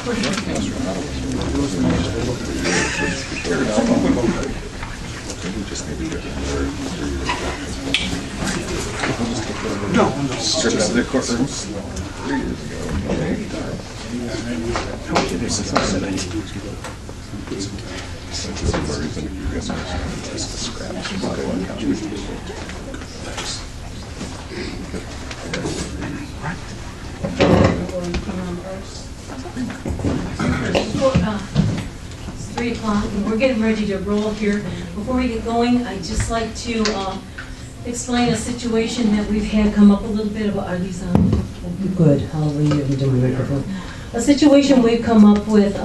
No, strip out of the courtroom 3 years ago. It's 3 o'clock and we're getting ready to roll here. Before we get going, I'd just like to explain a situation that we've had come up a little bit about. Are these on? Good. Hallelujah. We're doing the microphone. A situation we've come up with,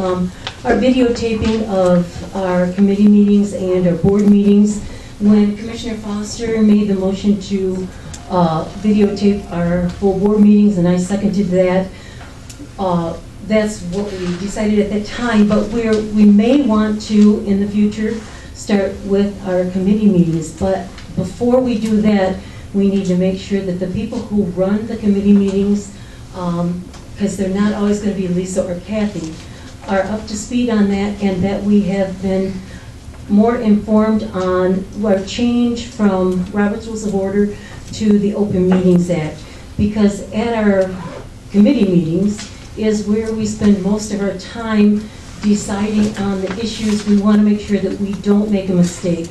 our videotaping of our committee meetings and our board meetings. When Commissioner Foster made the motion to videotape our full board meetings, and I seconded that, that's what we decided at that time, but we may want to, in the future, start with our committee meetings. But before we do that, we need to make sure that the people who run the committee meetings, because they're not always going to be Lisa or Kathy, are up to speed on that, and that we have been more informed on our change from Robert's Rules of Order to the Open Meetings Act. Because at our committee meetings is where we spend most of our time deciding on the issues. We want to make sure that we don't make a mistake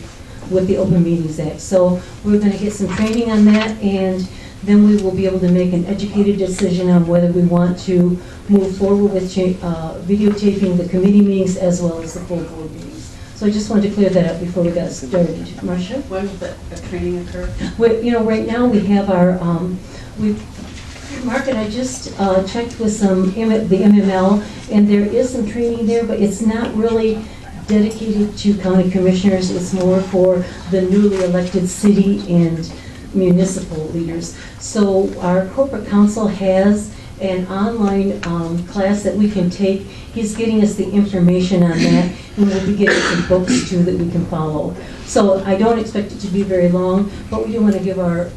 with the Open Meetings Act. So we're going to get some training on that, and then we will be able to make an educated decision on whether we want to move forward with videotaping the committee meetings as well as the full board meetings. So I just wanted to clear that up before we got started. Marcia? When will the training occur? Right now we have our, Mark and I just checked with the MML, and there is some training there, but it's not really dedicated to county commissioners. It's more for the newly elected city and municipal leaders. So our corporate counsel has an online class that we can take. He's getting us the information on that, and we'll be getting some books too that we can follow. So I don't expect it to be very long, but we do want to give our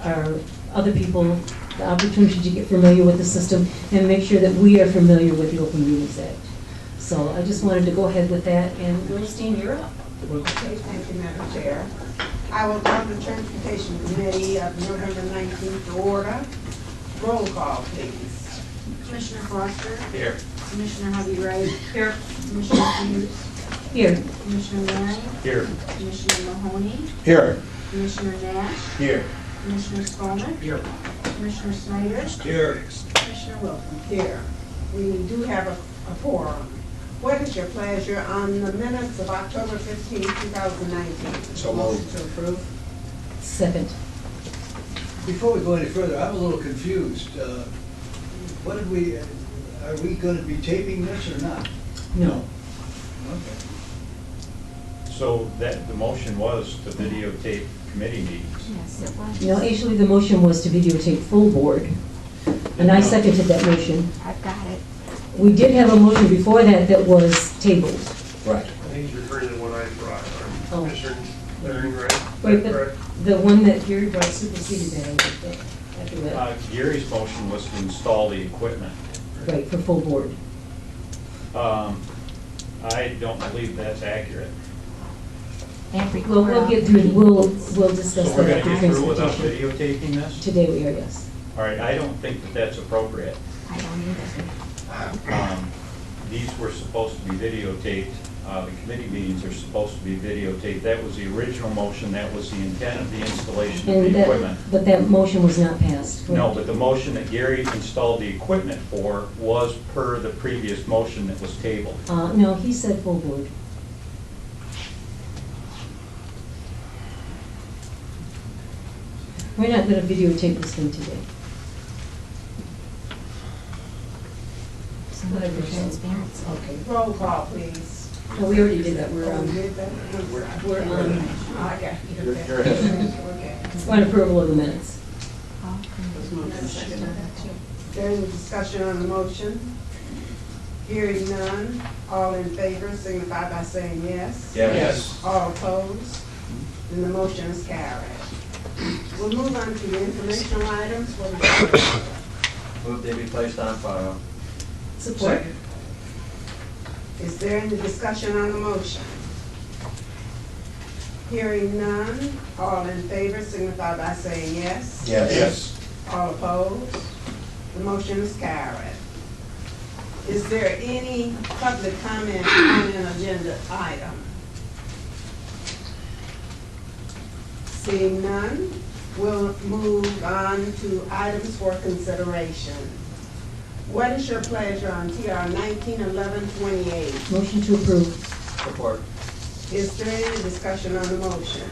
other people the opportunity to get familiar with the system and make sure that we are familiar with the Open Meetings Act. So I just wanted to go ahead with that, and Wilstein, you're up. Okay, thank you, Madam Chair. I will call the Transportation Committee of November 19th to order. Roll call, please. Commissioner Foster. Here. Commissioner Hubby Wright. Here. Commissioner Hughes. Here. Commissioner Warren. Here. Commissioner Mahoney. Here. Commissioner Nash. Here. Commissioner Skolnick. Here. Commissioner Snyder. Here. Commissioner Wilson. Here. We do have a quorum. What is your pleasure on the minutes of October 15, 2019? So moved. To approve. Second. Before we go any further, I'm a little confused. What did we, are we going to be taping this or not? No. Okay. So that, the motion was to videotape committee meetings. Yes, it was. No, actually, the motion was to videotape full board, and I seconded that motion. I've got it. We did have a motion before that that was tabled. Right. I think he's referring to the one I brought, Oh. Commissioner Learning, right? Wait, Correct? the one that Gary brought superseded that, I think, after that. Gary's motion was to install the equipment. Right, for full board. I don't believe that's accurate. Well, we'll get through, we'll discuss So we're that gonna after get through without transportation. videotaping this? Today we are, yes. All right, I don't think that that's appropriate. I don't either. These were supposed to be videotaped. The committee meetings are supposed to be videotaped. That was the original motion. That was the intent of the installation of And the that, equipment. but that motion was not passed. No, correct? but the motion that Gary installed the equipment for was per the previous motion that was tabled. No, he said full board. We're not gonna videotape this thing today. So much for transparency. Okay. Roll call, please. No, we already did that. We're Oh, we on, did that? we're on, Oh, I got you. You're ahead. Okay. we're on approval of the minutes. There's a discussion on the motion. Hearing none, all in favor signify by saying yes. Yes. All opposed, and the motion is carried. We'll move on to the informational items. Move they be placed on file. Support. Is there any discussion on the motion? Hearing none, all in favor signify by saying yes. Yes. All opposed? The motion is carried. Is there any public comment on an agenda item? Seeing none, we'll move on to items for consideration. What is your pleasure on TR 191128? Motion to approve. Support. Is there any discussion on the motion?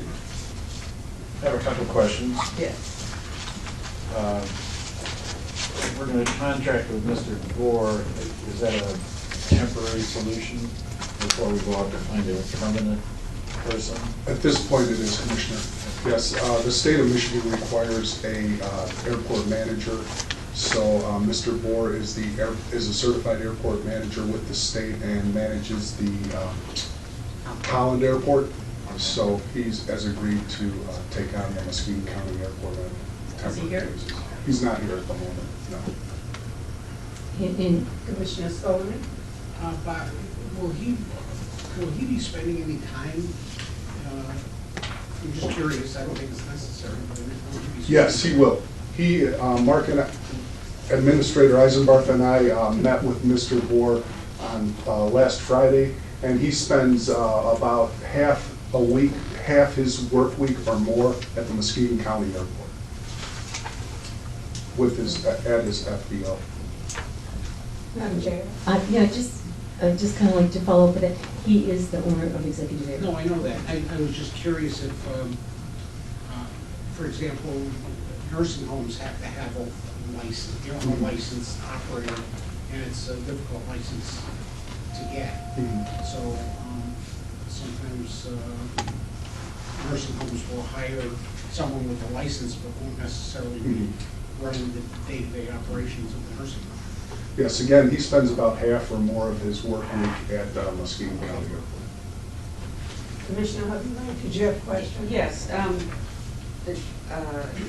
I have a couple of questions. Yes. We're going to contract with Mr. Gore. Is that a temporary solution before we go out to find a permanent person? At this point, it is, Commissioner. Yes, the state of Michigan requires a airport manager. So Mr. Bohr is a certified airport manager with the state and manages the Holland Airport. So he's agreed to take on the Muskegon County Airport on a temporary basis. He's not here at the moment, no. Commissioner Skolnick? Bob, will he be spending any time? I'm just curious, I don't think it's necessary, but will he be? Yes, he will. He, Mark and Administrator Eisenbarth and I met with Mr. Bohr on last Friday, and he spends about half a week, half his work week or more at the Muskegon County Airport with at his FBO. Madam Chair? Yeah, just kind of like to follow up with it. He is the owner of Executive Air. No, I know that. I was just curious if, for example, nursing homes have to have a license, a licensed operator, and it's a difficult license to get. So sometimes nursing homes will hire someone with a license, but won't necessarily be running the day-to-day operations of the nursing home. Yes, again, he spends about half or more of his work week at Muskegon County Airport. Commissioner Hubby, did you have a question? Yes,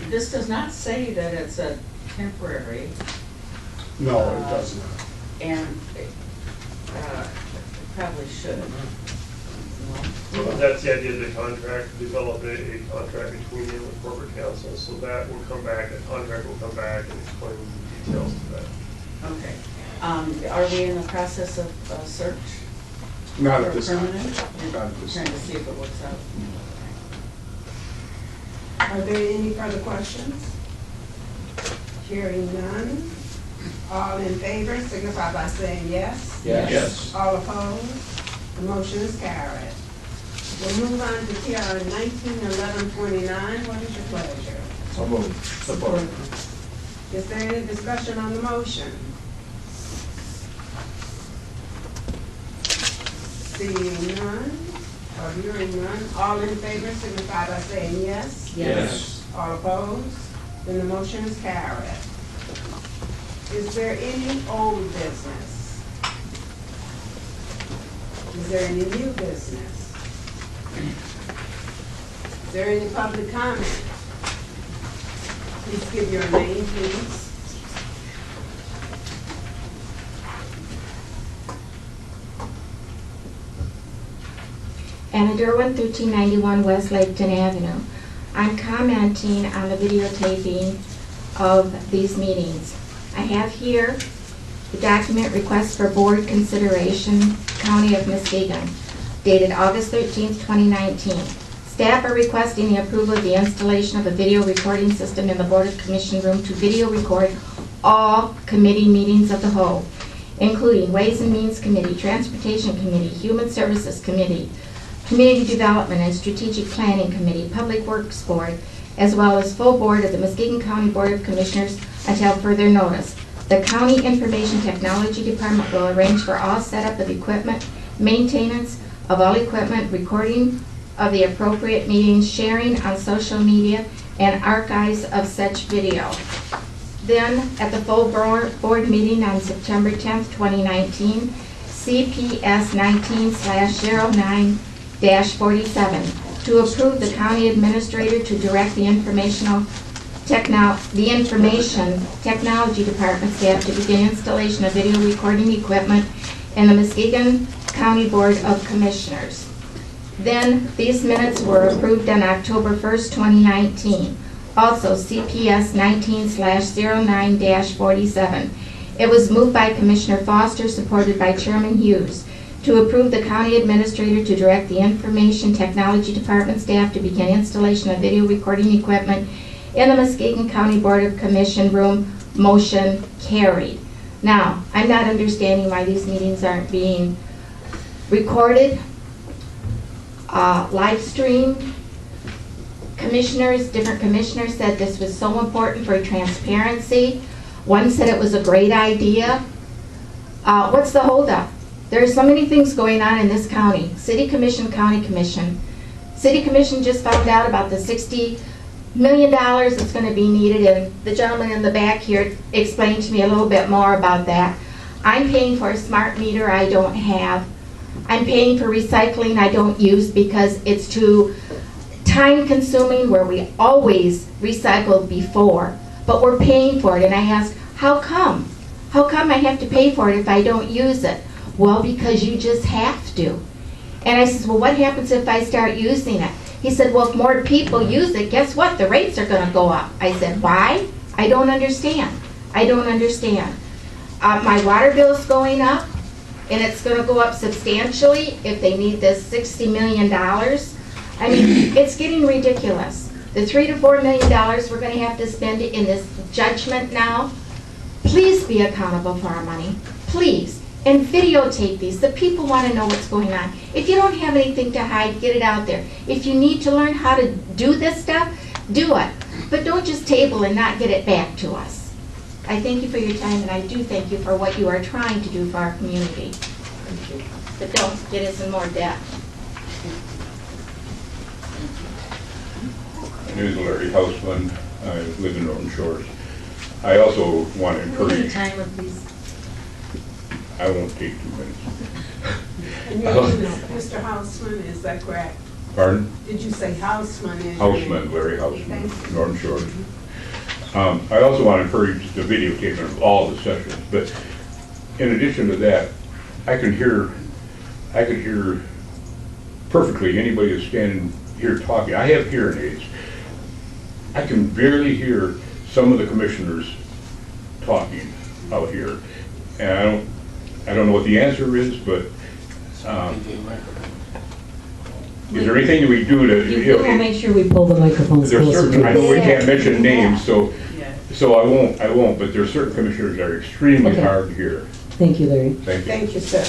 this does not say that it's a temporary, No, it does not. and it probably should. Well, that's the idea of the contract, develop a contract between you and corporate counsel, so that will come back, the contract will come back and explain the details to that. Okay. Are we in the process of search? Not for at this time. permanent? Not at this Trying to time. see if it works out. Are there any further questions? Hearing none, all in favor signify by saying yes. Yes. All opposed? The motion is carried. We'll move on to TR 191129. What is your pleasure? So moved. Support. Is there any discussion on the motion? Seeing none, or hearing none, all in favor signify by saying yes. Yes. All opposed? Then the motion is carried. Is there any old business? Is there any new business? Is there any public comment? Please give your name, please. Anna Derwin, 1391 West Laketon Avenue. I'm commenting on the videotaping of these meetings. I have here the document request for board consideration, County of Muskegon, dated August 13th, 2019. Staff are requesting the approval of the installation of a video recording system in the Board of Commission room to video record all committee meetings of the whole, including Ways and Means Committee, Transportation Committee, Human Services Committee, Community Development and Strategic Planning Committee, Public Works Board, as well as full board of the Muskegon County Board of Commissioners until further notice. The County Information Technology Department will arrange for all setup of equipment, maintenance of all equipment, recording of the appropriate meetings, sharing on social media, and archives of such video. Then, at the full board meeting on September 10th, 2019, CPS 19/09-47, to approve the county administrator to direct the information technology department staff to begin installation of video recording equipment in the Muskegon County Board of Commissioners. Then these minutes were approved on October 1st, 2019. Also CPS 19/09-47. It was moved by Commissioner Foster, supported by Chairman Hughes, to approve the county administrator to direct the Information Technology Department staff to begin installation of video recording equipment in the Muskegon County Board of Commission room. Motion carried. Now, I'm not understanding why these meetings aren't being recorded, live streamed. Different commissioners said this was so important for transparency. One said it was a great idea. What's the holdup? There are so many things going on in this county. City Commission, County Commission. City Commission just found out about the $60 million that's going to be needed, and the gentleman in the back here explained to me a little bit more about that. I'm paying for a smart meter I don't have. I'm paying for recycling I don't use because it's too time consuming, where we always recycled before, but we're paying for it. And I asked, how come? How come I have to pay for it if I don't use it? Well, because you just have to. And I said, well, what happens if I start using it? He said, well, if more people use it, guess what? The rates are going to go up. I said, why? I don't understand. I don't understand. My water bill's going up, and it's going to go up substantially if they need this $60 million. I mean, it's getting ridiculous. The $3 to $4 million we're going to have to spend in this judgment now. Please be accountable for our money. Please. And videotape these. The people want to know what's going on. If you don't have anything to hide, get it out there. If you need to learn how to do this stuff, do it. But don't just table and not get it back to us. I thank you for your time, and I do thank you for what you are trying to do for our community. But don't get us in more debt. My name is Larry Hausman. I live in Norton Shores. I also want to encourage... Timer, please. I won't take 2 minutes. And your name is Mr. Hausman, is that correct? Pardon? Did you say Hausman? Hausman, Larry Hausman, Norton Shores. I also want to encourage the videotaping of all the sessions, but in addition to that, I could hear perfectly anybody that's standing here talking. I have hearing aids. I can barely hear some of the commissioners talking out here, and I don't know what the answer is, but is there anything that we do to? We'll make sure we pull the microphones There's closer. certain, I know we can't mention names, so Yeah. I won't. But there are certain commissioners that are extremely Okay. hard to hear. Thank you, Larry. Thank you. Thank you, sir.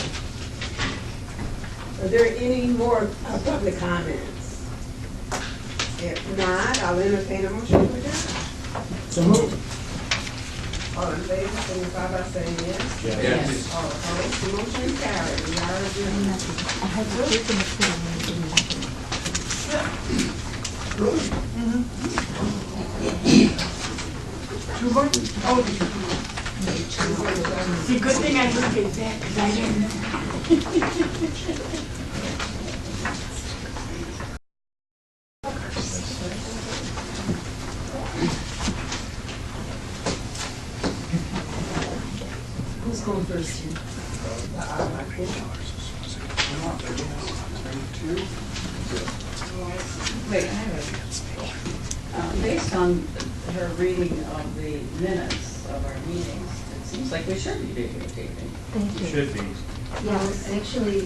Are there any more public comments? If not, I'll entertain a motion to adjourn. So moved. All in favor, signify by saying yes. Yes. All opposed, the motion is carried. We are See, good thing I looked at that, because I didn't. Who's going first here? Wait, I have based on her reading of the minutes of our meetings, it seems like we should be videotaping. Thank It you. should be. Yes, actually,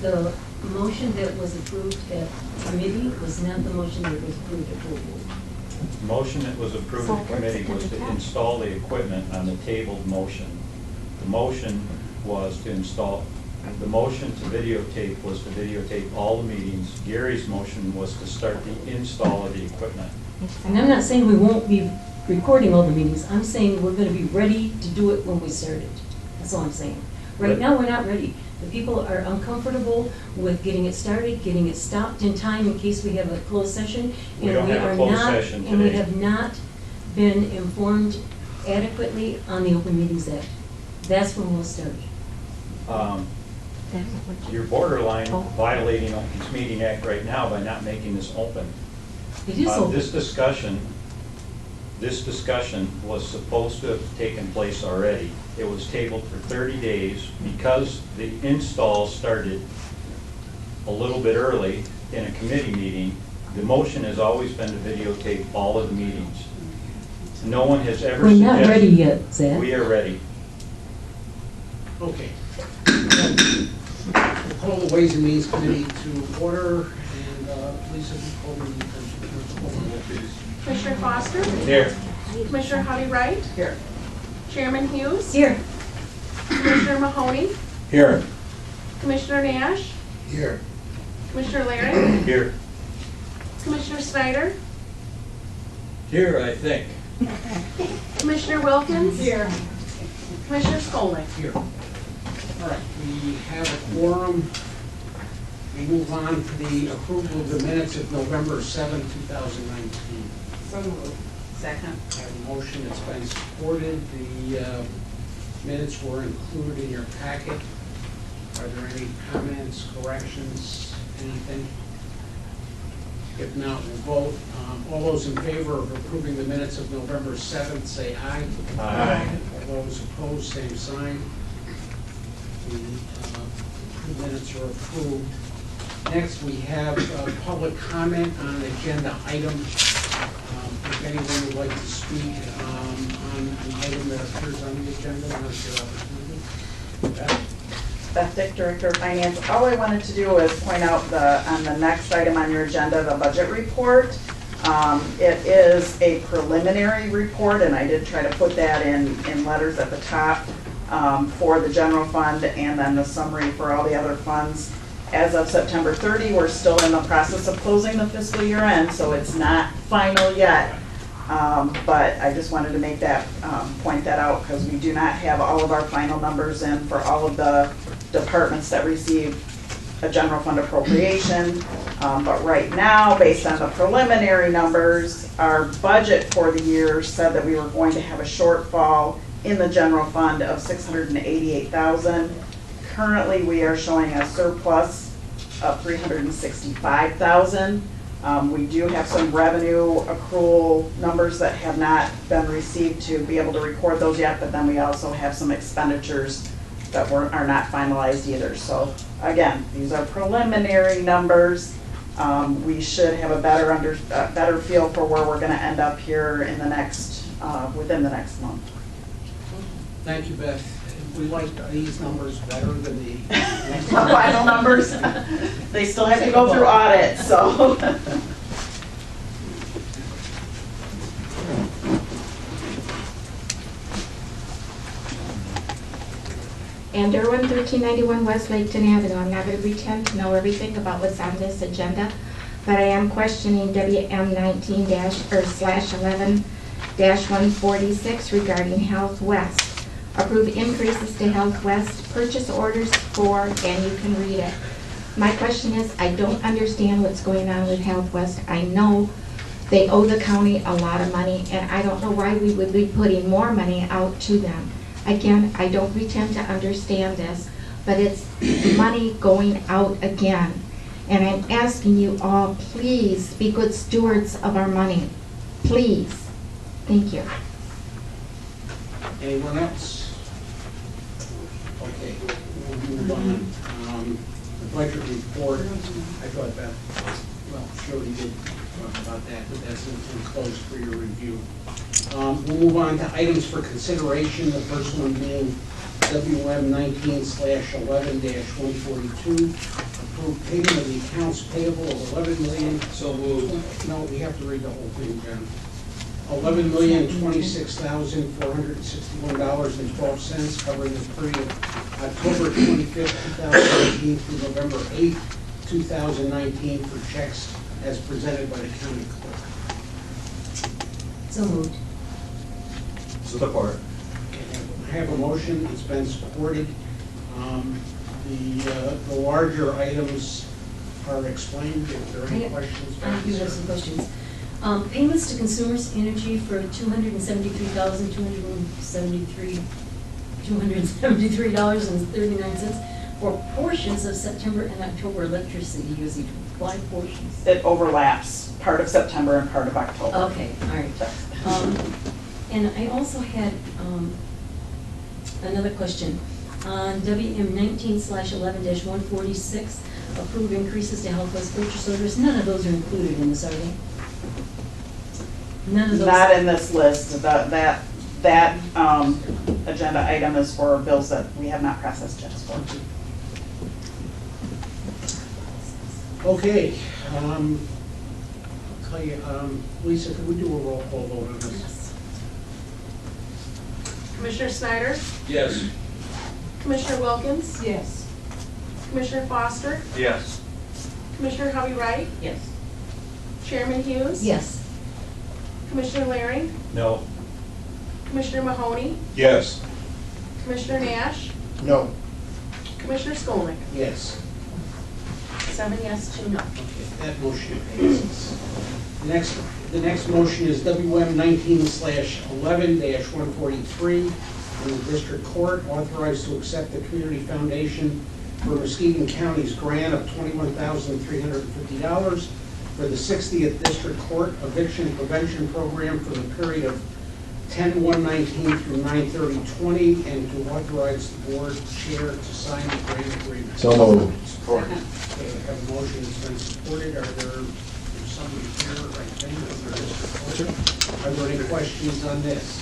the motion that was approved at committee was not the motion that was approved at full board. The motion that was approved at committee was to install the equipment on the tabled motion. The motion was to install, the motion to videotape was to videotape all the meetings. Gary's motion was to start the install of the equipment. And I'm not saying we won't be recording all the meetings. I'm saying we're going to be ready to do it when we start it. That's all I'm saying. Right now, we're not ready. The people are uncomfortable with getting it started, getting it stopped in time in case we have a closed session. We don't have a closed session And we today. have not been informed adequately on the Open Meetings Act. That's when we'll start. You're borderline violating Open Meeting Act right now by not making this open. It is open. This discussion this discussion was supposed to have taken place already. It was tabled for 30 days because the install started a little bit early in a committee meeting. The motion has always been to videotape all of the meetings. No one has ever We're suggested. not ready yet, Zach. We are ready. Okay. We'll call the Ways and Means Committee to order, and Lisa, you call the roll, please. Commissioner Foster? Here. Commissioner Honey Wright? Here. Chairman Hughes? Here. Commissioner Mahoney? Here. Commissioner Nash? Here. Commissioner Larry? Here. Commissioner Snyder? Here, I think. Commissioner Wilkins? Here. Commissioner Skolnick? Here. All right, we have a quorum. We move on to the approval of the minutes of November 7, 2019. So moved. Second. I have a motion that's been supported. The minutes were included in your packet. Are there any comments, corrections, anything? If not, we'll vote. All those in favor of approving the minutes of November 7th, say aye. Aye. All those opposed, same sign. The minutes are approved. Next, we have public comment on an agenda item. If anyone would like to speak on an item that appears on the agenda, now's your opportunity. Beth? Beth Dick, Director of Finance. All I wanted to do was point out on the next item on your agenda, the budget report. It is a preliminary report, and I did try to put that in letters at the top for the general fund, and then the summary for all the other funds. As of September 30, we're still in the process of closing the fiscal year end, so it's not final yet. But I just wanted to make that, point that out, because we do not have all of our final numbers in for all of the departments that receive a general fund appropriation. But right now, based on the preliminary numbers, our budget for the year said that we were going to have a shortfall in the general fund of $688,000. Currently, we are showing a surplus of $365,000. We do have some revenue accrual numbers that have not been received to be able to record those yet, but then we also have some expenditures that are not finalized either. So again, these are preliminary numbers. We should have a better feel for where we're going to end up here in the next within the next month. Thank you, Beth. We like these numbers better than the final numbers. They still have to go through audit, so. And Derwin, 1391 West Laketon Avenue. I'm not going to pretend to know everything about what's on this agenda, but I am questioning WM 19-11-146 regarding Health West. Approve increases to Health West purchase orders for, and you can read it. My question is, I don't understand what's going on with Health West. I know they owe the county a lot of money, and I don't know why we would be putting more money out to them. Again, I don't pretend to understand this, but it's money going out again. And I'm asking you all, please be good stewards of our money. Please. Thank you. Anyone else? Okay, we'll move on. The budget report, I thought that, well, Jody did talk about that, but that's enclosed for your review. We'll move on to items for consideration. The first one being WM 19/11-142. Approve payment of the accounts payable of $11 million. So moved. No, we have to read the whole thing, Jen. $11,026,461.12, covering the period October 25th, 2018 through November 8th, 2019 for checks as presented by the county clerk. So moved. Support. I have a motion, it's been supported. The larger items are explained. If there are any questions. I do have some questions. Payments to Consumers Energy for $273,273.39 for portions of September and October electricity usage. Why portions? It overlaps part of September and part of October. Okay, all right. And I also had another question. On WM 19/11-146, approve increases to Healthwest purchase orders. None of those are included in this, are they? None of those? Not in this list. That agenda item is for bills that we have not processed checks for. Okay, I'll tell you, Lisa, could we do a roll call vote on this? Yes. Commissioner Snyder? Yes. Commissioner Wilkins? Yes. Commissioner Foster? Yes. Commissioner Hovey Wright? Yes. Chairman Hughes? Yes. Commissioner Larry? No. Commissioner Mahoney? Yes. Commissioner Nash? No. Commissioner Skolnick? Yes. 7 yes, 2 no. Okay, that motion passes. The next motion is WM 19/11-143, from the District Court, authorized to accept the Community Foundation for Muskegon County's grant of $21,350 for the 60th District Court Eviction Prevention Program for the period of 10/1/19 through 9/30/20, and to authorize the board chair to sign the grant agreement. So moved. Okay, we have a motion that's been supported. Are there somebody here, I think, of the district court? Are there any questions on this?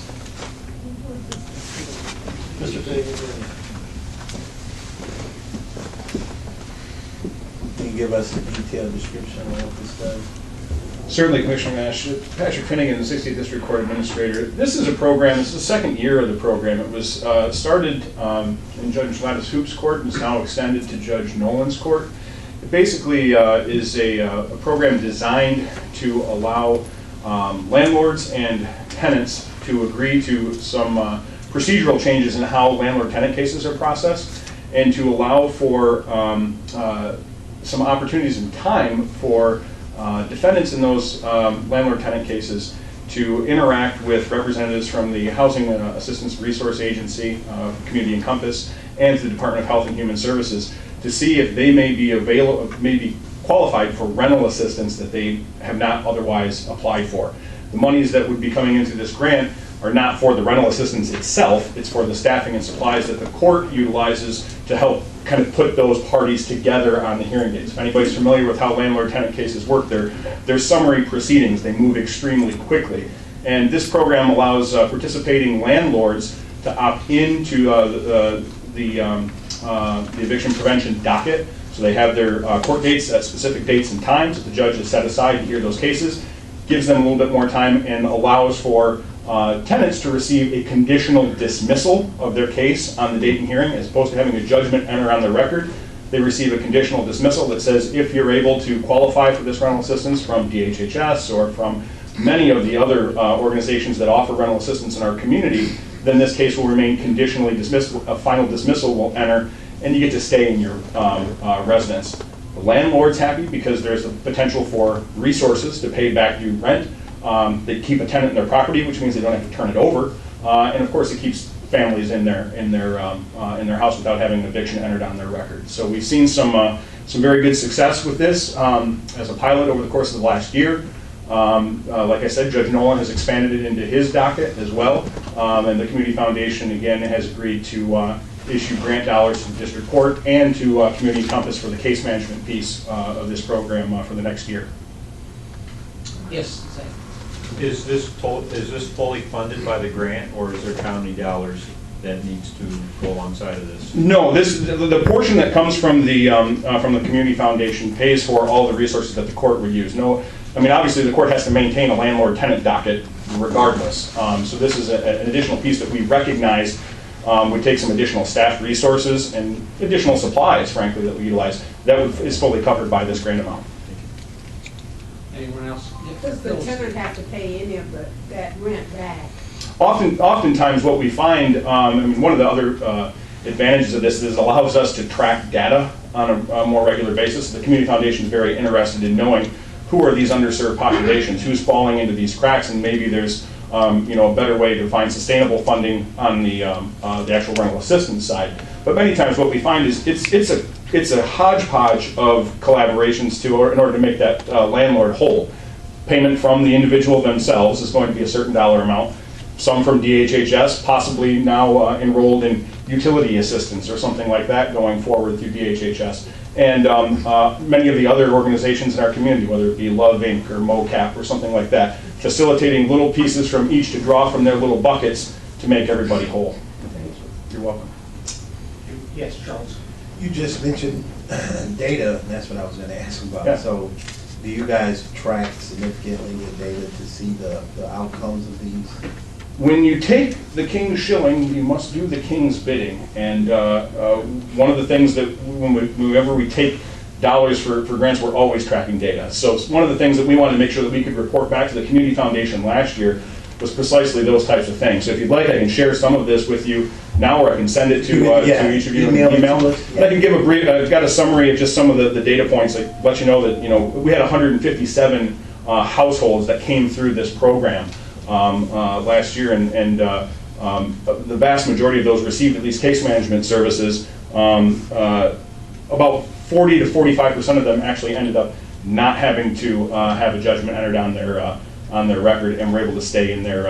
Mr. Fagan. Can you give us a detailed description of what this does? Certainly, Commissioner Nash. Patrick Finnegan, the 60th District Court Administrator. This is a program, this is the second year of the program. It was started in Judge Lattice Hoop's court and is now extended to Judge Nolan's court. It basically is a program designed to allow landlords and tenants to agree to some procedural changes in how landlord-tenant cases are processed, and to allow for some opportunities in time for defendants in those landlord-tenant cases to interact with representatives from the Housing Assistance Resource Agency, Community Encompass, and the Department of Health and Human Services to see if they may be qualified for rental assistance that they have not otherwise applied for. The monies that would be coming into this grant are not for the rental assistance itself, it's for the staffing and supplies that the court utilizes to help kind of put those parties together on the hearing dates. If anybody's familiar with how landlord-tenant cases work, they're summary proceedings. They move extremely quickly. And this program allows participating landlords to opt into the eviction prevention docket. So they have their court dates at specific dates and times that the judge has set aside to hear those cases, gives them a little bit more time, and allows for tenants to receive a conditional dismissal of their case on the date and hearing, as opposed to having a judgment enter on their record. They receive a conditional dismissal that says if you're able to qualify for this rental assistance from DHHS or from many of the other organizations that offer rental assistance in our community, then this case will remain conditionally dismissed. A final dismissal will enter, and you get to stay in your residence. The landlord's happy because there's the potential for resources to pay back due rent. They keep a tenant in their property, which means they don't have to turn it over, and of course it keeps families in their house without having an eviction entered on their record. So we've seen some very good success with this as a pilot over the course of the last year. Like I said, Judge Nolan has expanded it into his docket as well, and the Community Foundation again has agreed to issue grant dollars to the district court and to Community Encompass for the case management piece of this program for the next year. Yes, Zach. Is this fully funded by the grant, or is there county dollars that needs to go alongside of this? No, the portion that comes from the Community Foundation pays for all the resources that the court would use. No, I mean obviously the court has to maintain a landlord-tenant docket regardless. So this is an additional piece that we recognize would take some additional staff resources and additional supplies, frankly, that we utilize. That is fully covered by this grant amount. Anyone else? Does the tenant have to pay any of that rent back? Oftentimes what we find, I mean, one of the other advantages of this is it allows us to track data on a more regular basis. The Community Foundation is very interested in knowing who are these underserved populations, who's falling into these cracks, and maybe there's a better way to find sustainable funding on the actual rental assistance side. But many times what we find is it's a hodgepodge of collaborations in order to make that landlord whole. payment from the individual themselves is going to be a certain dollar amount. Some from DHHS, possibly now enrolled in utility assistance or something like that going forward through DHHS. And many of the other organizations in our community, whether it be Love Inc. or MoCap or something like that, facilitating little pieces from each to draw from their little buckets to make everybody whole. You're welcome. Yes, Charles. You just mentioned data, and that's what I was going to ask about. Yeah. So, do you guys track significantly your data to see the outcomes of these? When you take the king's shilling, you must do the king's bidding. And one of the things that whenever we take dollars for grants, we're always tracking data. So one of the things that we wanted to make sure that we could report back to the Community Foundation last year was precisely those types of things. So if you'd like, I can share some of this with you now, or I can send it to each of you in an email. But I can give a brief, I've got a summary of just some of the data points, like let you know that we had 157 households that came through this program last year, and the vast majority of those received at least case management services. About 40 to 45% of them actually ended up not having to have a judgment entered on their record, and were able to stay in their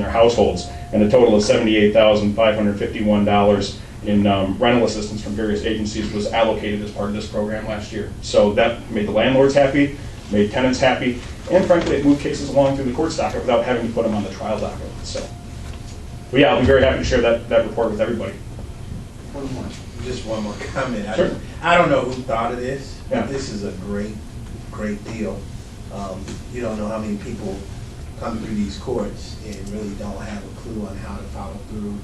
households. And a total of $78,551 in rental assistance from various agencies was allocated as part of this program last year. So that made the landlords happy, made tenants happy, and frankly, it moved cases along through the court docket without having to put them on the trial docket. So, but yeah, I'll be very happy to share that report with everybody. Just one more comment. Sure. I don't know who thought of this, but Yeah. this is a great deal. You don't know how many people come through these courts and really don't have a clue on how to follow through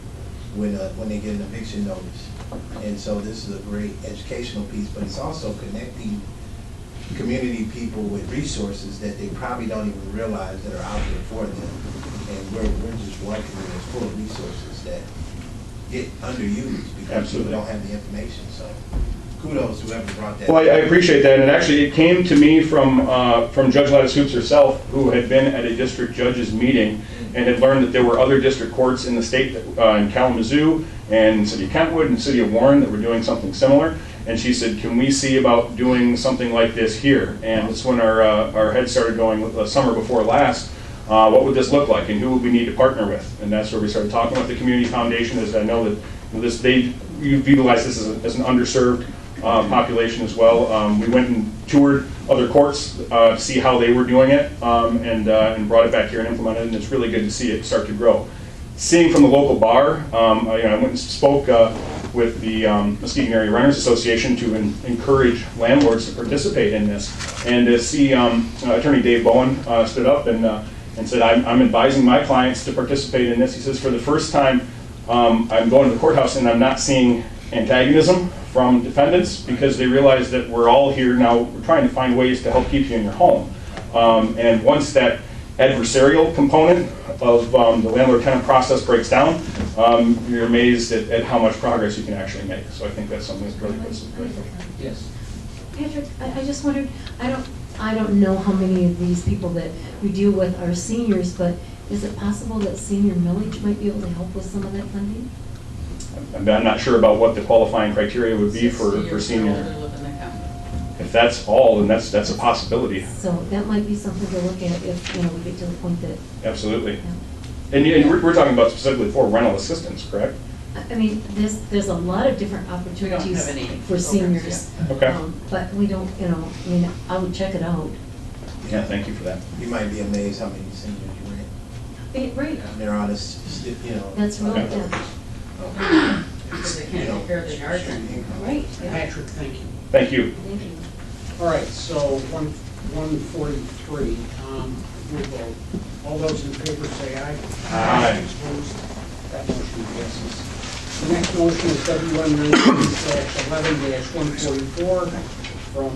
when they get an eviction notice. And so this is a great educational piece, but it's also connecting community people with resources that they probably don't even realize that are out there for them. And we're just one community that's full of resources that get underused because Absolutely. people don't have the information. So kudos to whoever brought that. Well, I appreciate that, and actually it came to me from Judge Lattice Hoops herself, who had been at a district judge's meeting and had learned that there were other district courts in the state, in Kalamazoo and City of Kentwood and City of Warren, that were doing something similar. And she said, can we see about doing something like this here? And that's when our heads started going the summer before last. What would this look like, and who would we need to partner with? And that's where we started talking with the Community Foundation, as I know that you've utilized this as an underserved population as well. We went and toured other courts to see how they were doing it, and brought it back here and implemented it, and it's really good to see it start to grow. Seeing from the local bar, I went and spoke with the Muskegon Area Renters Association to encourage landlords to participate in this, and to see Attorney Dave Bowen stood up and said, I'm advising my clients to participate in this. He says, for the first time, I'm going to the courthouse and I'm not seeing antagonism from defendants, because they realize that we're all here now, we're trying to find ways to help keep you in your home. And once that adversarial component of the landlord-tenant process breaks down, you're amazed at how much progress you can actually make. So I think that's something that's really good. Yes. Patrick, I just wondered, I don't know how many of these people that we deal with are seniors, but is it possible that senior millage might be able to help with some of that funding? I'm not sure about what the qualifying criteria would be for senior. If that's all, then that's a possibility. So that might be something to look at if we get to the point that. Absolutely. Yeah. And we're talking about specifically for rental assistance, correct? I mean, there's a lot of different opportunities for seniors. Okay. But we don't, I would check it out. Yeah, thank you for that. You might be amazed how many seniors you rent. Right. They're on a, That's really Okay. good. Because they can't take care of the yard rent. Right. Yeah. Patrick, thank you. Thank you. Thank you. All right, so 143, we'll vote. All those in favor say aye. Aye. Opposed? That motion passes. The next motion is WM 19/11-144 from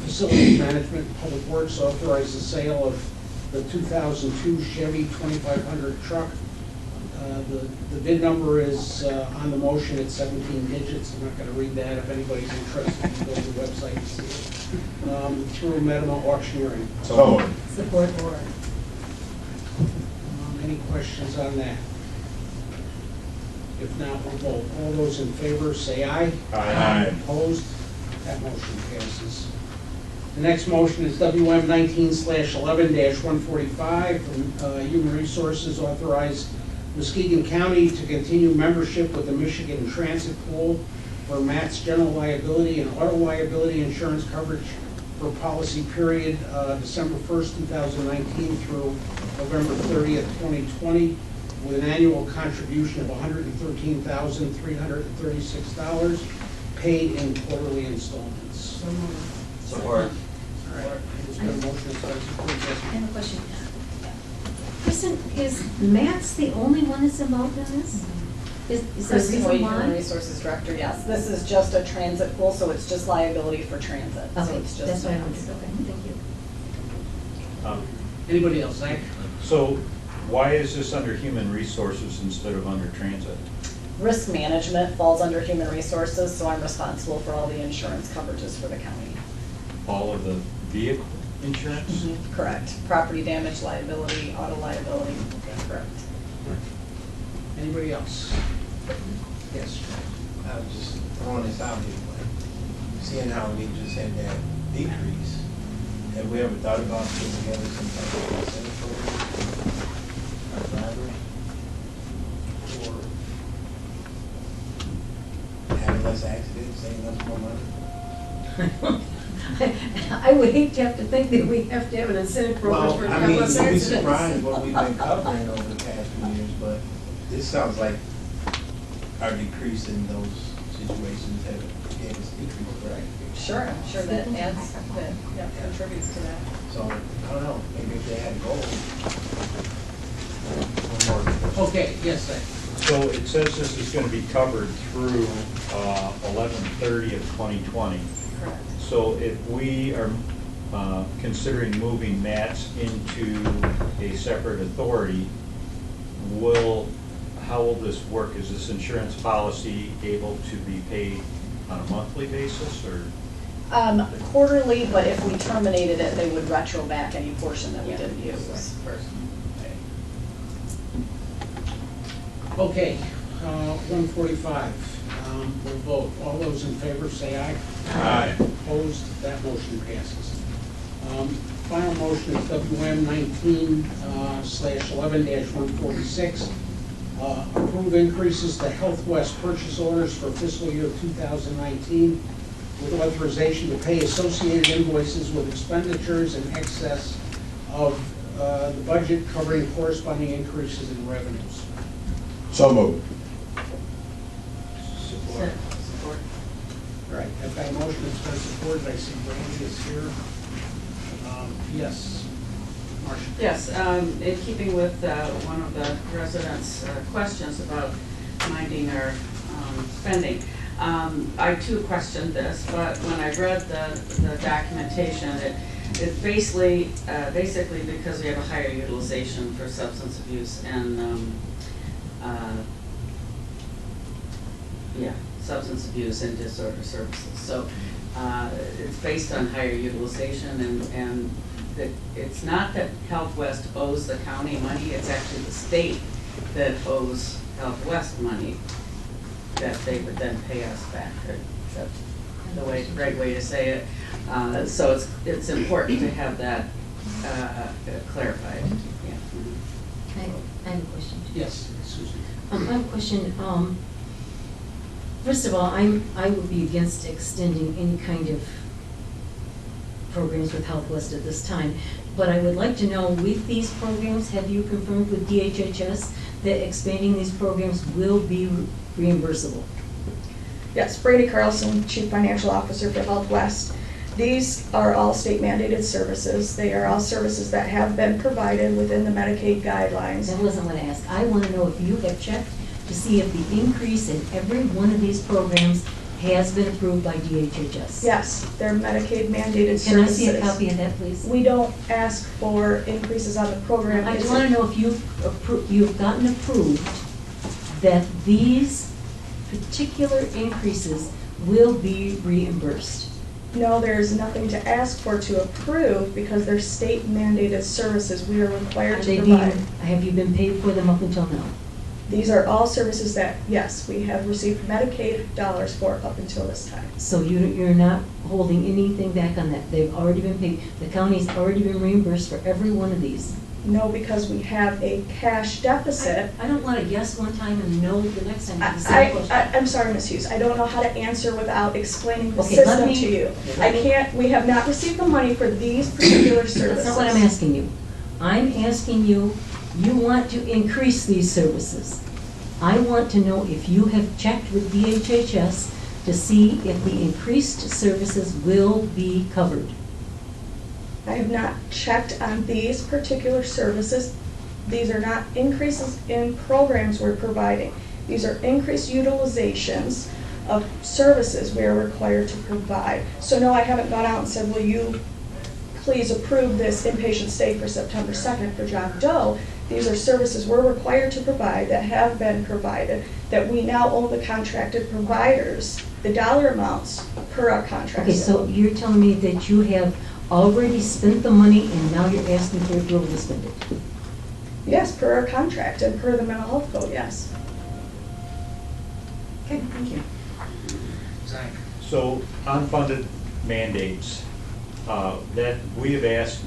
Facility Management and Public Works, authorize the sale of the 2002 Chevy 2500 truck. The bid number is on the motion at 17 digits. I'm not going to read that. If anybody's interested, you can go to the website and see it. Through Medema Auctioneering. So Support board. Any questions on that? If not, we'll vote. All those in favor say aye. Aye. Opposed? That motion passes. The next motion is WM 19/11-145 from Human Resources, authorize Muskegon County to continue membership with the Michigan Transit Pool for Matt's general liability and auto liability insurance coverage for policy period December 1st, 2019 through November 30th, 2020, with an annual contribution of $113,336 paid in quarterly installments. Support. All right, there's been a motion, so I support I this. have a question. Kristen, is Matt's the only one that's involved in this? Is there a Kristen reason Hoy, Human why? Resources Director, yes. This is just a transit pool, so it's just liability for transit. So Okay, it's just that's what I Matt's. wondered, okay, thank you. Anybody else, Zach? So why is this under human resources instead of under transit? Risk management falls under Human Resources, so I'm responsible for all the insurance coverages for the county. All of the vehicle insurance? Correct. Property damage, liability, auto liability, correct. Anybody else? Yes. I was just throwing this out here, but seeing how we just had that decrease, have we ever thought about putting together some type of incentive program? Our drivers? Or having less accidents, saving us more money? I would hate to have to think that we have to have an incentive program Well, for I mean, less you'd be accidents. surprised what we've been covering over the past few years, but this sounds like our decrease in those situations have gave us decrease, right? Sure, I'm sure that adds, that contributes to that. So, I don't know, maybe if they had goals. Okay, yes, Zach. So it says this is gonna be covered through 11/30/2020. Correct. So if we are considering moving Matt's into a separate authority, how will this work? Is this insurance policy able to be paid on a monthly basis, or? Quarterly, but if we terminated it, they would retro back any portion that we didn't use. Okay, 145, we'll vote. All those in favor say aye. Aye. Opposed, that motion passes. Final motion is WM 19/11-146. Approve increases to Health West purchase orders for fiscal year 2019 with authorization to pay associated invoices with expenditures in excess of the budget covering corresponding increases in revenues. So moved. Support. All right, I've got a motion that's been supported. I see Brandy is here. Yes. Marcia? Yes, in keeping with one of the residents' questions about minding our spending, I too questioned this, but when I read the documentation, it basically because we have a higher utilization for substance abuse and substance abuse and disorder services. So it's based on higher utilization, and that it's not that Health West owes the county money, it's actually the state that owes Health West money that they would then pay us back. Is that the right way to say it? So it's important to have that clarified. Yeah. I have a question. Yes, Susan. I have a question. First of all, I would be against extending any kind of programs with Health West at this time. But I would like to know, with these programs, have you confirmed with DHHS that expanding these programs will be reimbursable? Yes, Brady Carlson, Chief Financial Officer for Health West. These are all state mandated services. They are all services that have been provided within the Medicaid guidelines. That wasn't what I asked. I want to know if you have checked to see if the increase in every one of these programs has been approved by DHHS. Yes, they're Medicaid mandated services. Can I see a copy of that, please? We don't ask for increases on the program. I just want to know if you've gotten approved that these particular increases will be reimbursed. No, there's nothing to ask for to approve because they're state mandated services we are required to provide. Have you been paid for them up until now? These are all services that, yes, we have received Medicaid dollars for up until this time. So you're not holding anything back on that? They've already been paid, the county's already been reimbursed for every one of these? No, because we have a cash deficit. I don't want to guess one time and no the next time. The same question. I'm sorry, Ms. Hughes, I don't know how to answer without explaining the Okay, let system me- to you. I can't, we have not received the money for these particular services. That's not what I'm asking you. I'm asking you, you want to increase these services. I want to know if you have checked with DHHS to see if the increased services will be covered. I have not checked on these particular services. These are not increases in programs we're providing. These are increased utilizations of services we are required to provide. So no, I haven't gone out and said, will you please approve this inpatient stay for September 2nd for John Doe. These are services we're required to provide that have been provided, that we now owe the contracted providers the dollar amounts per our contract. Okay, so you're telling me that you have already spent the money and now you're asking for approval to spend it? Yes, per our contract and per the mental health code, yes. Okay, thank you. Zach? So unfunded mandates, that we have asked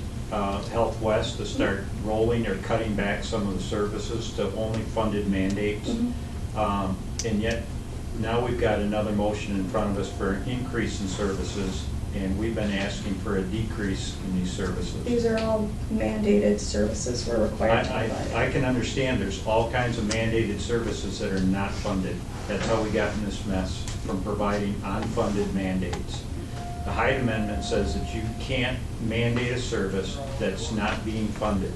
Health West to start rolling or cutting back some of the services to only funded mandates. And yet now we've got another motion in front of us for an increase in services, and we've been asking for a decrease in these services. These are all mandated services we're required to provide. I can understand there's all kinds of mandated services that are not funded. That's how we got in this mess, from providing unfunded mandates. The Hyde Amendment says that you can't mandate a service that's not being funded.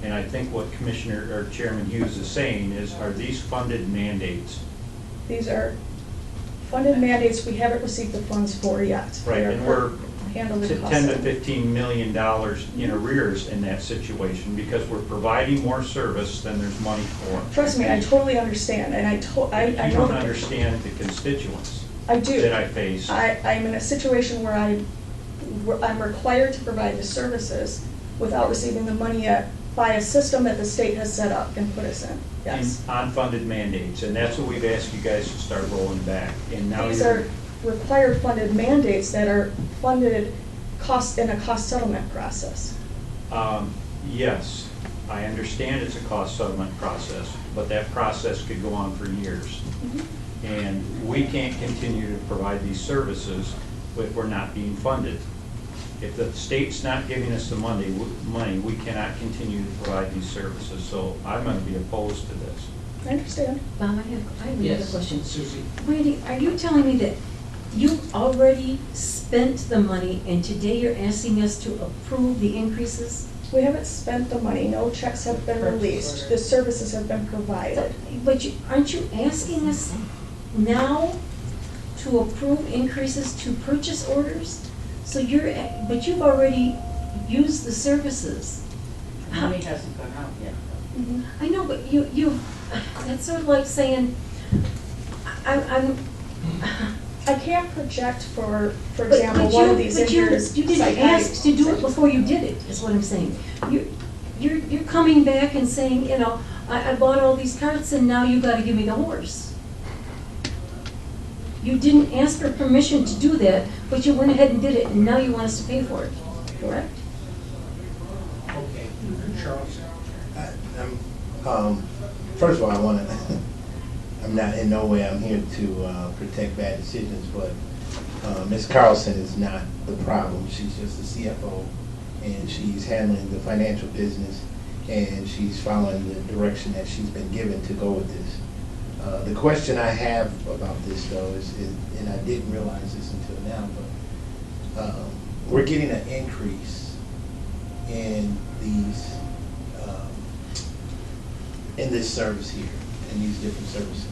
And I think what Commissioner or Chairman Hughes is saying is, are these funded mandates? These are funded mandates we haven't received the funds for yet. Right, and we're handling to the cost 10 to of it. $15 million in arrears in that situation because we're providing more service than there's money for. Trust me, I totally understand, and I You know. don't understand the constituents I do. that I face. I'm in a situation where I'm required to provide the services without receiving the money yet by a system that the state has set up and put us in, yes. In unfunded mandates, and that's what we've asked you guys to start rolling back. And now These you're, are required funded mandates that are funded in a cost settlement process. Yes, I understand it's a cost settlement process, but that process could go on for years. And we can't continue to provide these services if we're not being funded. If the state's not giving us the money, we cannot continue to provide these services. So I'm going to be opposed to this. I understand. Bob, I have another Yes. question. Susie? Randy, are you telling me that you already spent the money and today you're asking us to approve the increases? We haven't spent the money, no checks have been released, the services have been provided. But aren't you asking us now to approve increases to purchase orders? So but you've already used the services. Money hasn't gone out yet. I know, but that's sort of like saying, I can't project for example, one of these years. You didn't ask to do it before you did it, is what I'm saying. You're coming back and saying, you know, I bought all these carts and now you gotta give me the horse. You didn't ask for permission to do that, but you went ahead and did it, and now you want us to pay for it, correct? Okay. Charles? First of all, I want to, I'm not in no way, I'm here to protect bad decisions, but Ms. Carlson is not the problem. She's just the CFO, and she's handling the financial business, and she's following the direction that she's been given to go with this. The question I have about this, though, is and I didn't realize this until now, but we're getting an increase in these, in this service here, in these different services.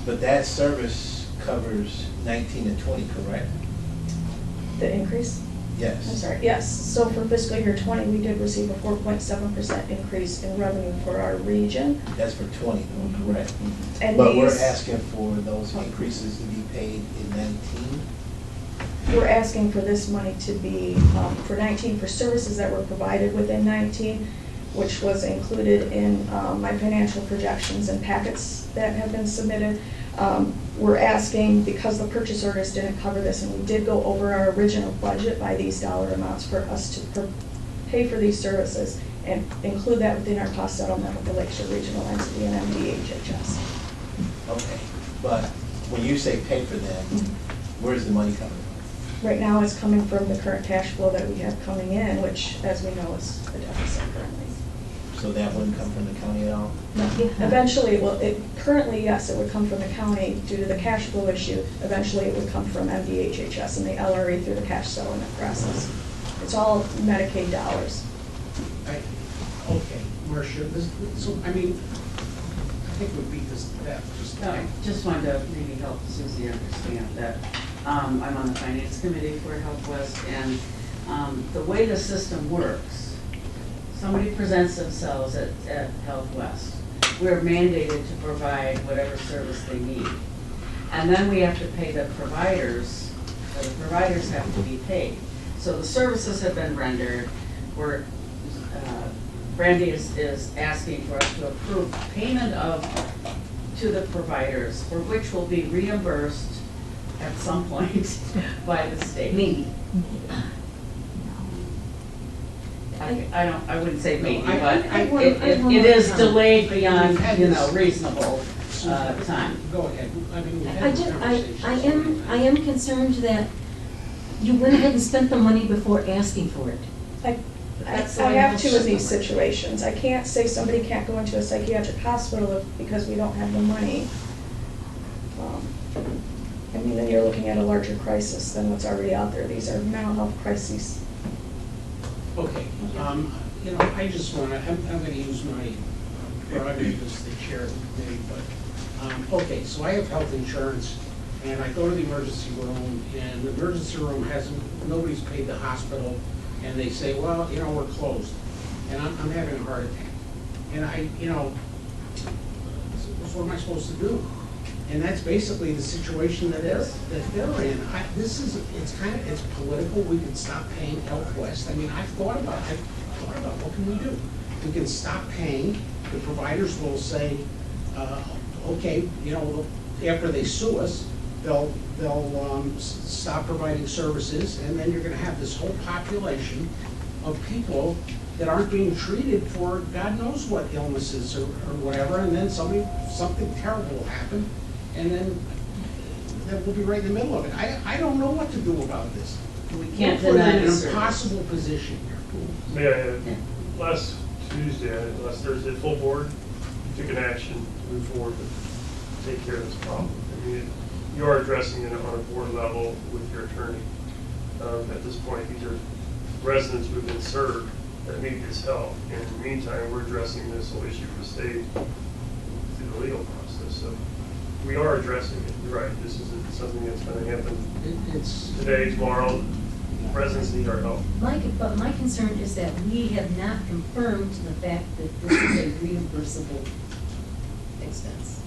But that service covers 19 and 20, correct? The increase? Yes. I'm sorry, yes. So for fiscal year 20, we did receive a 4.7% increase in revenue for our region. That's for 20, though, correct? And But we're these- asking for those increases to be paid in 19? We're asking for this money to be, for 19, for services that were provided within 19, which was included in my financial projections and packets that have been submitted. We're asking, because the purchase orders didn't cover this, and we did go over our original budget by these dollar amounts, for us to pay for these services and include that within our cost settlement with the Lakeshore Regional Entity and MDHHS. Okay, but when you say pay for them, where's the money coming from? Right now, it's coming from the current cash flow that we have coming in, which, as we know, is a deficit currently. So that wouldn't come from the county at all? Eventually, well, currently, yes, it would come from the county due to the cash flow issue. Eventually, it would come from MDHHS and the LRE through the cash settlement process. It's all Medicaid dollars. Okay, Marcia, so, I mean, I think we beat this to death. Just wanted to maybe help Susie understand that I'm on the finance committee for Health West, and the way the system works, somebody presents themselves at Health West. We're mandated to provide whatever service they need. And then we have to pay the providers, or the providers have to be paid. So the services have been rendered. Brandy is asking for us to approve payment to the providers, for which will be reimbursed at some point by the state. Maybe. I wouldn't say maybe, No, but it is delayed beyond, reasonable time. Go ahead. I mean, we've had this conversation. I am concerned that you went ahead and spent the money before asking for it. I have to in these situations. I can't say somebody can't go into a psychiatric hospital because we don't have the money. I mean, then you're looking at a larger crisis than what's already out there. These are mental health crises. Okay, I just want to, I'm going to use my prerogative as the chair of the committee, but, okay, so I have health insurance, and I go to the emergency room, and the emergency room nobody's paid the hospital, and they say, well, we're closed, and I'm having a heart attack. And so what am I supposed to do? And that's basically the situation that they're in. It's political. We can stop paying Health West. I mean, I've thought about what can we do? We can stop paying. The providers will say, okay, after they sue us, they'll stop providing services, and then you're going to have this whole population of people that aren't being treated for God knows what illnesses or whatever, and then something terrible will happen, and then we'll be right in the middle of it. I don't know what to do about this. We can't We're deny in the an service. impossible position here. Last Thursday, full board took an action to move forward to take care of this problem. I mean, you are addressing it on a board level with your attorney. At this point, these are residents who have been served that need this help. And in the meantime, we're addressing this whole issue with the state through the legal process. So we are addressing it. You're right. This isn't something that's going to happen today, tomorrow. Residents need our help. But my concern is that we have not confirmed the fact that this is a reimbursable expense.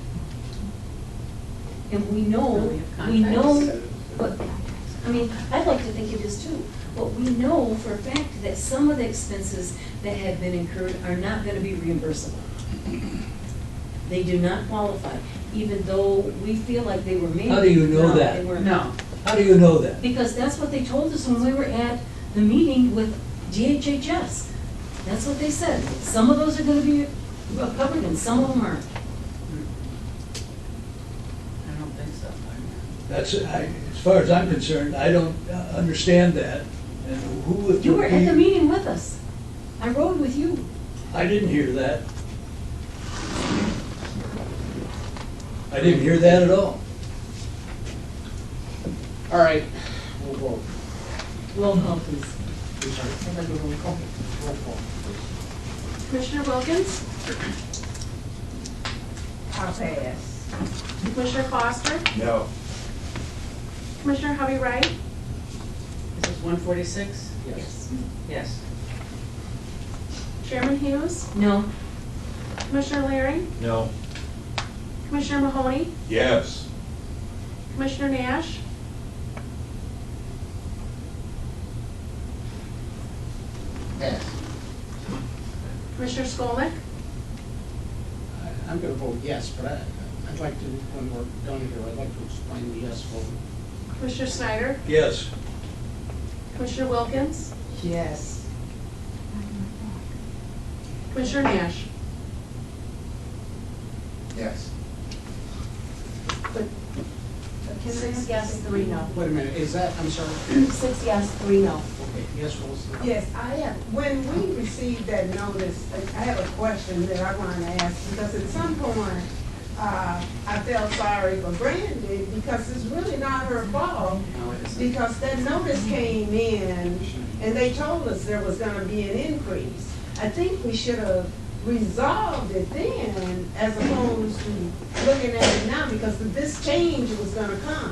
And we know, but, I mean, I'd like to think it is too, but we know for a fact that some of the expenses that have been incurred are not gonna be reimbursable. They do not qualify, even though we feel like they were made. How do you know No, that? they were No. not. How do you know that? Because that's what they told us when we were at the meeting with DHHS. That's what they said. Some of those are gonna be covered and some of them aren't. I don't think so. As far as I'm concerned, I don't understand that. And who would You were at be- the meeting with us. I rode with you. I didn't hear that. I didn't hear that at all. All right, we'll vote. Roll call, please. I'm sorry. I'd like a roll call. Roll call. Commissioner Wilkins? I'll pass. Commissioner Foster? No. Commissioner Hovey Wright? This is 146? Yes. Yes. Chairman Hughes? No. Commissioner Larry? No. Commissioner Mahoney? Yes. Commissioner Nash? Pass. Commissioner Skolnick? I'm gonna vote yes, but I'd like to, when we're done here, I'd like to explain the yes vote. Commissioner Snyder? Yes. Commissioner Wilkins? Yes. Commissioner Nash? Yes. Six yes, 3 no. Wait a minute, is that, I'm sorry? 6 yes, 3 no. Okay, yes, Rose? Yes, I have, when we received that notice, I have a question that I want to ask, because at some point, I felt sorry for Brandy, because it's really not her fault, No, it isn't. because that notice came in, and they told us there was gonna be an increase. I think we should have resolved it then, as opposed to looking at it now, because this change was gonna come.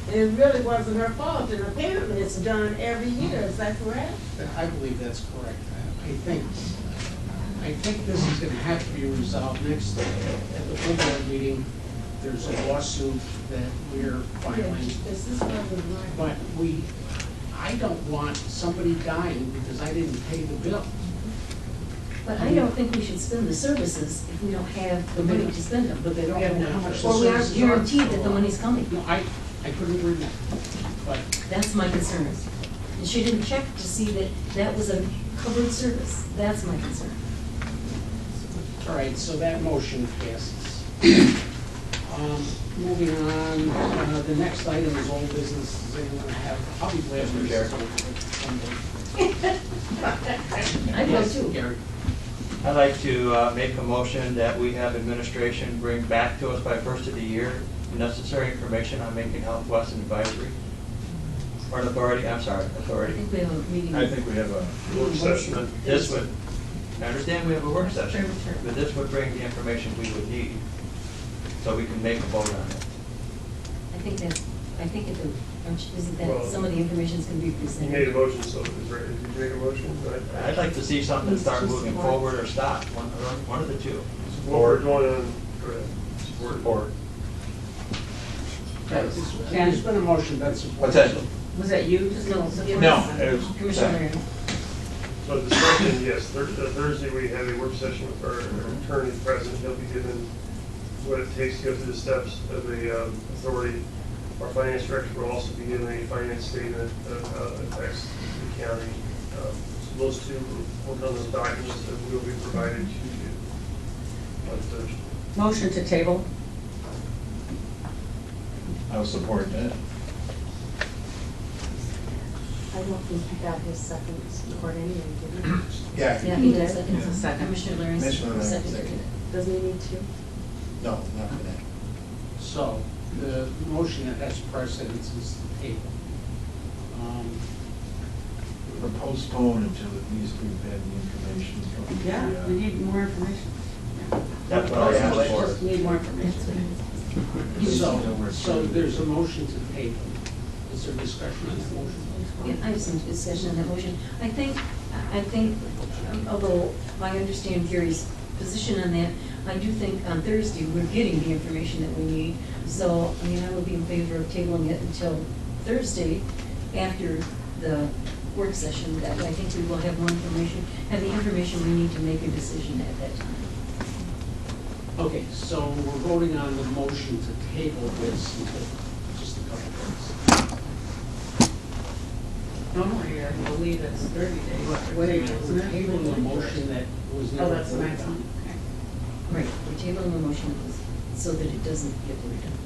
And it really wasn't her fault, and apparently it's done every year, is that correct? I believe that's correct. I think this is gonna have to be resolved next, at the full board meeting. There's a lawsuit that we're filing, This is wasn't right. but I don't want somebody dying because I didn't pay the bill. But I don't think we should spend the services if we don't have the money to spend them. But they don't know how much the Or we aren't services are. guaranteed that the money's coming. No, I couldn't agree more. But, That's my concern. And she didn't check to see that that was a covered service. That's my concern. all right, so that motion passes. Moving on, the next item is old business. Does anyone have, I'll be glad to Mr. Chair. I will too. Gary. I'd like to make a motion that we have administration bring back to us by first of the year necessary information on making Health West an advisory. Or an authority, I'm sorry, I authority. think we have a meeting. I think we have a Work session. This would, I understand we have a work session, Sure. but this would bring the information we would need, so we can make a vote on it. I think it do. Isn't that, Well, some of the information's gonna be You presented? made a motion, so did you make a motion? I'd like to see something start moving forward or stop, one of the two. What we're going on, go ahead. support. There's been a motion, that's support. What's that? Was that you? No, it was. Commissioner Aaron. So discussion, yes, Thursday we have a work session with our attorney present, he'll be given what it takes to go through the steps of the authority. Our finance director will also be given a finance statement that affects the county. So those two will work on those documents that will be provided to you on Thursday. Motion to table? I'll support that. I don't think he got his second support anyway, did he? Yeah. Yeah, he does. It's a second. Commissioner Larry. Commissioner Larry, seconded second. it. Doesn't he need to? No, not for that. So, the motion that has precedence is the table. Or postpone until at least we've had the information from the. Yeah, we need more information. That's what I asked We for. just need more information. So there's a motion to table. Is there discussion on the motion? Yeah, I have some discussion on that motion. I think, although I understand Gary's position on that, I do think on Thursday, we're getting the information that we need. So, I mean, I would be in favor of tabling it until Thursday after the work session. That way, I think we will have more information, have the information we need to make a decision at that time. Okay, so we're voting on the motion to table this until just a couple days. No, I believe it's 30 days. We're tabling a motion that was Oh, never that's the voted next on. one. Right, we're tabling the motion so that it doesn't get redone.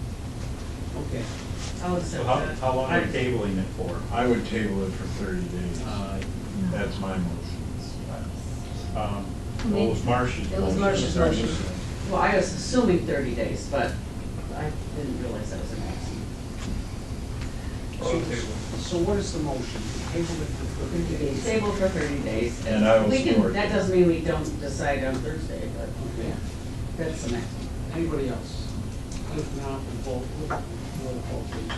Okay. I'll So accept how, that. how long are you tabling it for? I would table it for 30 days. That's my motion. Well, it was Marcia's motion. It was Marcia's motion. Well, I was assuming 30 days, but I didn't realize that was a maximum. So what is the motion? Table it for 30 days? Table for 30 days. And I will We can- support That that. doesn't mean we don't decide on Thursday, but yeah, that's the maximum. Anybody else? If not, we'll vote, roll call please.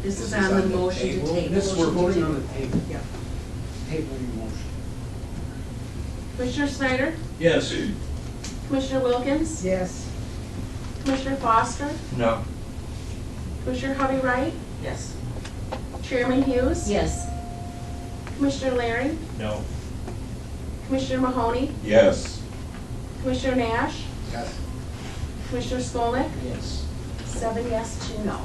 This is on the motion to table. This, we're Motion to voting on table. the table. Yeah. Tabling the motion. Commissioner Snyder? Yes. Commissioner Wilkins? Yes. Commissioner Foster? No. Commissioner Hovey Wright? Yes. Chairman Hughes? Yes. Commissioner Larry? No. Commissioner Mahoney? Yes. Commissioner Nash? Yes. Commissioner Skolnick? Yes. 7 yes, 2 no.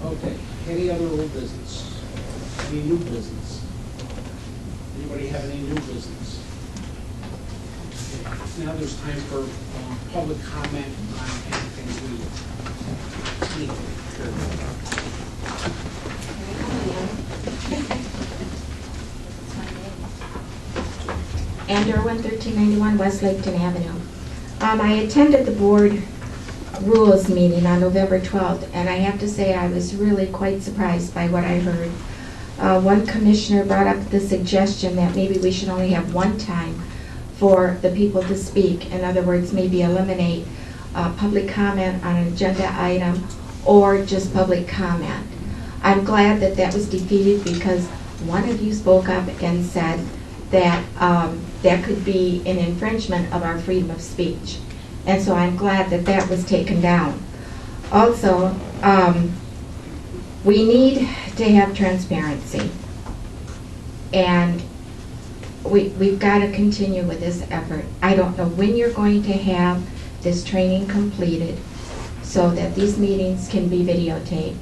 Okay, any other old business? Any new business? Anybody have any new business? Okay, now there's time for public comment on anything we And Irwin, 1391 West Laketon Avenue. I attended the board rules meeting on November 12th, and I have to say I was really quite surprised by what I heard. One commissioner brought up the suggestion that maybe we should only have one time for the people to speak. In other words, maybe eliminate public comment on an agenda item or just public comment. I'm glad that that was defeated because one of you spoke up and said that that could be an infringement of our freedom of speech. And so I'm glad that that was taken down. Also, we need to have transparency. And we've got to continue with this effort. I don't know when you're going to have this training completed so that these meetings can be videotaped.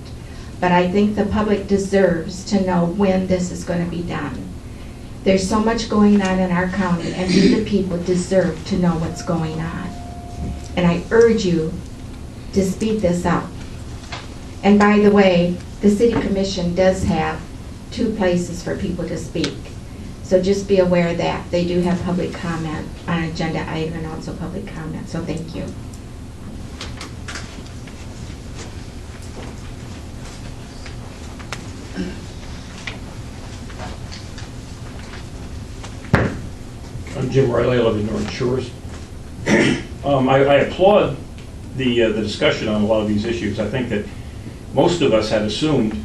But I think the public deserves to know when this is going to be done. There's so much going on in our county, and we the people deserve to know what's going on. And I urge you to speed this up. And by the way, the City Commission does have 2 places for people to speak. So just be aware that they do have public comment on an agenda item and also public comment. So thank you. I'm Jim Riley, I live in North Shores. I applaud the discussion on a lot of these issues. I think that most of us had assumed,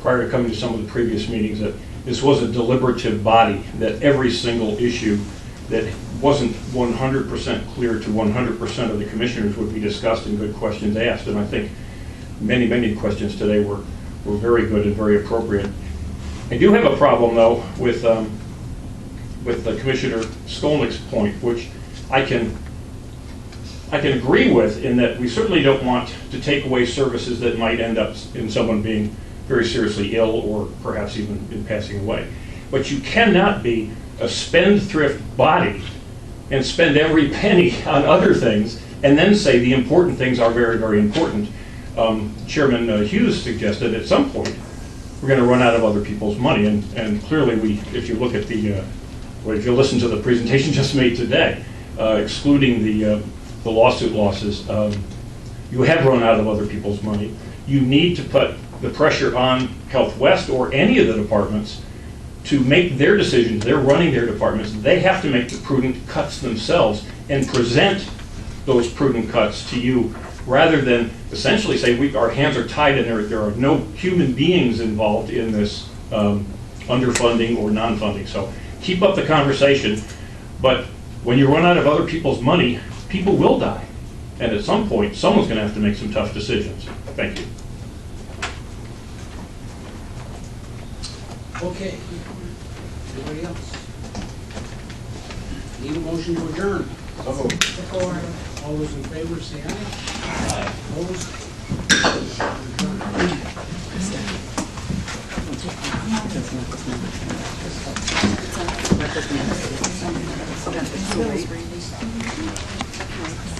prior to coming to some of the previous meetings, that this was a deliberative body, that every single issue that wasn't 100% clear to 100% of the commissioners would be discussed and good questions asked. And I think many, many questions today were very good and very appropriate. I do have a problem, though, with Commissioner Skolnick's point, which I can agree with, in that we certainly don't want to take away services that might end up in someone being very seriously ill or perhaps even in passing away. But you cannot be a spendthrift body and spend every penny on other things and then say the important things are very, very important. Chairman Hughes suggested at some point we're going to run out of other people's money, and clearly if you look at if you listen to the presentation just made today, excluding the lawsuit losses, you have run out of other people's money. You need to put the pressure on Health West or any of the departments to make their decisions. They're running their departments. They have to make the prudent cuts themselves and present those prudent cuts to you, rather than essentially say our hands are tied and there are no human beings involved in this underfunding or non-funding. So keep up the conversation, but when you run out of other people's money, people will die. And at some point, someone's going to have to make some tough decisions. Thank you. Okay. Anybody else? Need a motion to adjourn? All those in favor say aye. Opposed? Adjourned.